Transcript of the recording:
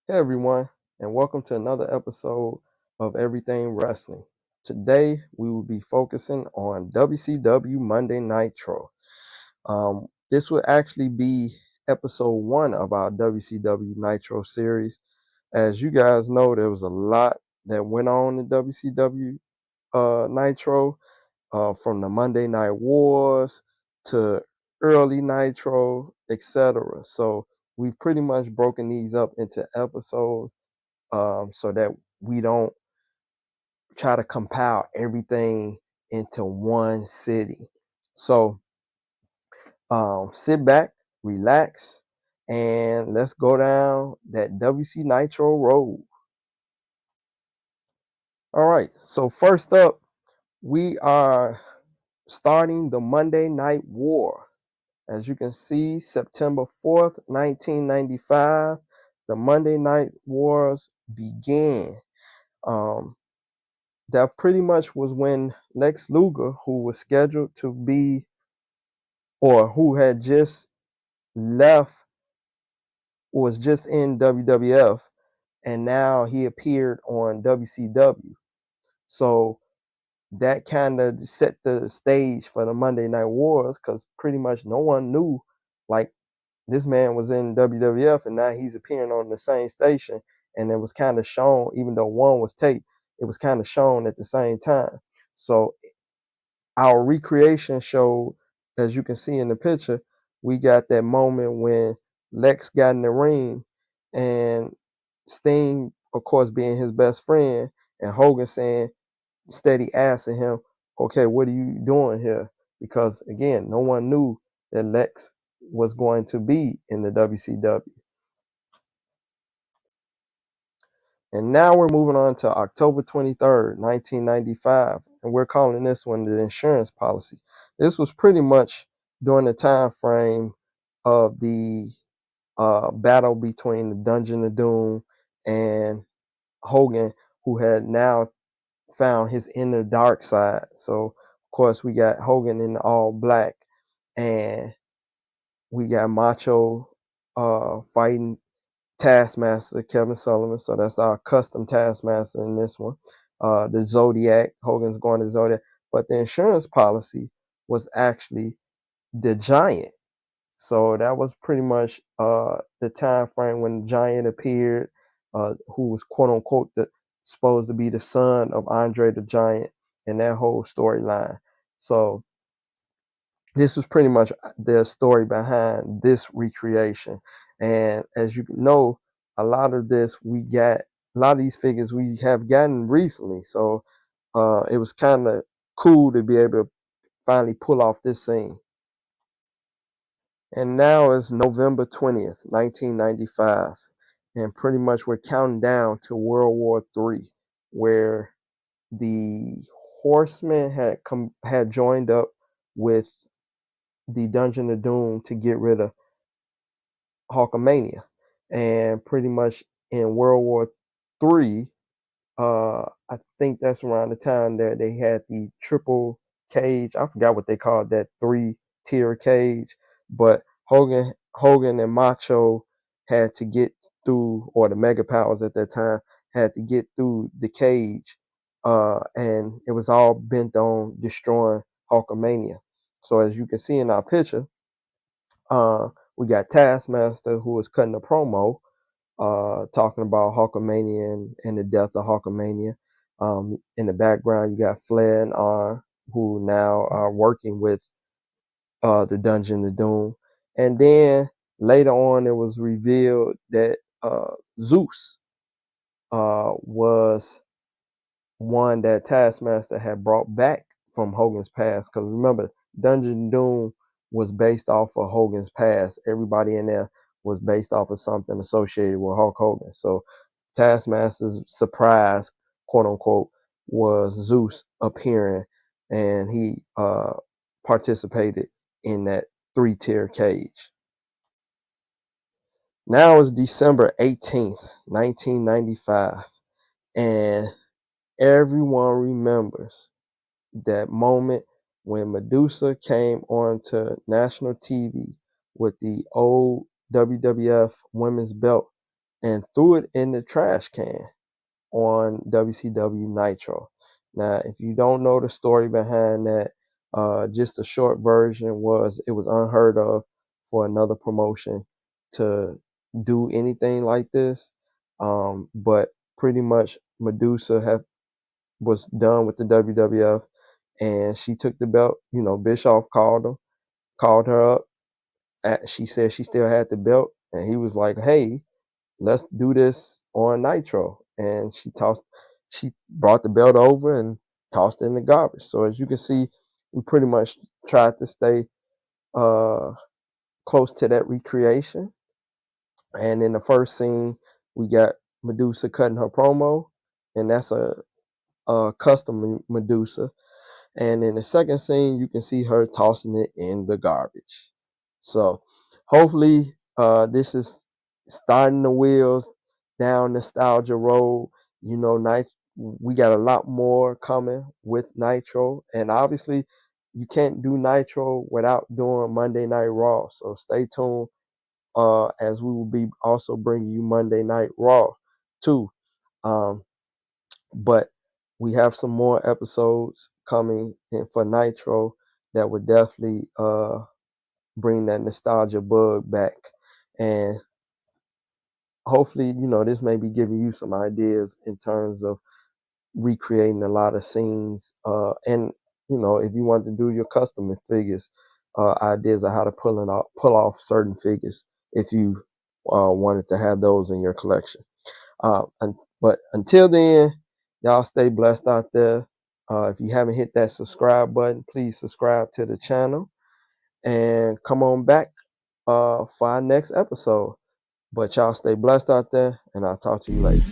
Hey everyone, and welcome to another episode of Everything Wrestling. Today we will be focusing on WCW Monday Nitro. This will actually be episode 1 of our WCW Nitro series. As you guys know, there was a lot that went on in WCW Nitro, from the Monday Night Wars to early Nitro, etc. So we've pretty much broken these up into episodes, so that we don't try to compile everything into one city. So sit back, relax, and let's go down that WC Nitro road. All right, so first up, we are starting the Monday Night War. As you can see, September 4th, 1995, the Monday Night Wars began. Um, that pretty much was when Lex Luger, who was scheduled to be, or who had just left, was just in WWF, and now he appeared on WCW. So that kind of set the stage for the Monday Night Wars, because pretty much no one knew, like, this man was in WWF and now he's appearing on the same station. And it was kind of shown, even though one was taped, it was kind of shown at the same time. So our recreation showed, as you can see in the picture, we got that moment when Lex got in the ring and Sting, of course, being his best friend, and Hogan saying, steady asking him, okay, what are you doing here? Because again, no one knew that Lex was going to be in the WCW. And now we're moving on to October 23rd, 1995, and we're calling this one the insurance policy. This was pretty much during the time frame of the battle between the Dungeon of Doom and Hogan, who had now found his inner dark side. So, of course, we got Hogan in all black, and we got Macho fighting Taskmaster Kevin Sullivan. So that's our custom Taskmaster in this one. The Zodiac, Hogan's going to Zodiac. But the insurance policy was actually the Giant. So that was pretty much the time frame when the Giant appeared, who was quote unquote supposed to be the son of Andre the Giant, and that whole storyline. So this was pretty much the story behind this recreation. And as you know, a lot of these figures we have gotten recently. So it was kind of cool to be able to finally pull off this scene. And now is November 20th, 1995. And pretty much we're counting down to World War III, where the Horsemen had joined up with the Dungeon of Doom to get rid of Hulkamania. And pretty much in World War III, I think that's around the time that they had the triple cage. I forgot what they called that 3-tier cage, but Hogan and Macho had to get through, or the Mega Powers at that time had to get through the cage, and it was all bent on destroying Hulkamania. So as you can see in our picture, we got Taskmaster, who was cutting a promo, talking about Hulkamania and the death of Hulkamania. In the background, you got Flair and R, who now are working with the Dungeon of Doom. And then later on, it was revealed that Zeus was one that Taskmaster had brought back from Hogan's past. Because remember, Dungeon Doom was based off of Hogan's past. Everybody in there was based off of something associated with Hulk Hogan. So Taskmaster's surprise, quote unquote, was Zeus appearing, and he participated in that 3-tier cage. Now it's December 18th, 1995, and everyone remembers that moment when Medusa came onto national TV with the old WWF women's belt and threw it in the trash can on WCW Nitro. Now, if you don't know the story behind that, just a short version was it was unheard of for another promotion to do anything like this. But pretty much Medusa was done with the WWF, and she took the belt. You know, Bischoff called her up. She said she still had the belt, and he was like, "Hey, let's do this on Nitro." And she brought the belt over and tossed it in the garbage. So as you can see, we pretty much tried to stay close to that recreation. And in the first scene, we got Medusa cutting her promo, and that's a custom Medusa. And in the second scene, you can see her tossing it in the garbage. So hopefully this is starting the wheels down nostalgia road. You know, we got a lot more coming with Nitro. And obviously, you can't do Nitro without doing Monday Night Raw. So stay tuned as we will be also bringing you Monday Night Raw too. Um, but we have some more episodes coming in for Nitro that would definitely bring that nostalgia bug back. And hopefully, you know, this may be giving you some ideas in terms of recreating a lot of scenes. And, you know, if you want to do your custom figures, ideas of how to pull off certain figures if you wanted to have those in your collection. But until then, y'all stay blessed out there. If you haven't hit that subscribe button, please subscribe to the channel and come on back for our next episode. But y'all stay blessed out there, and I'll talk to you later.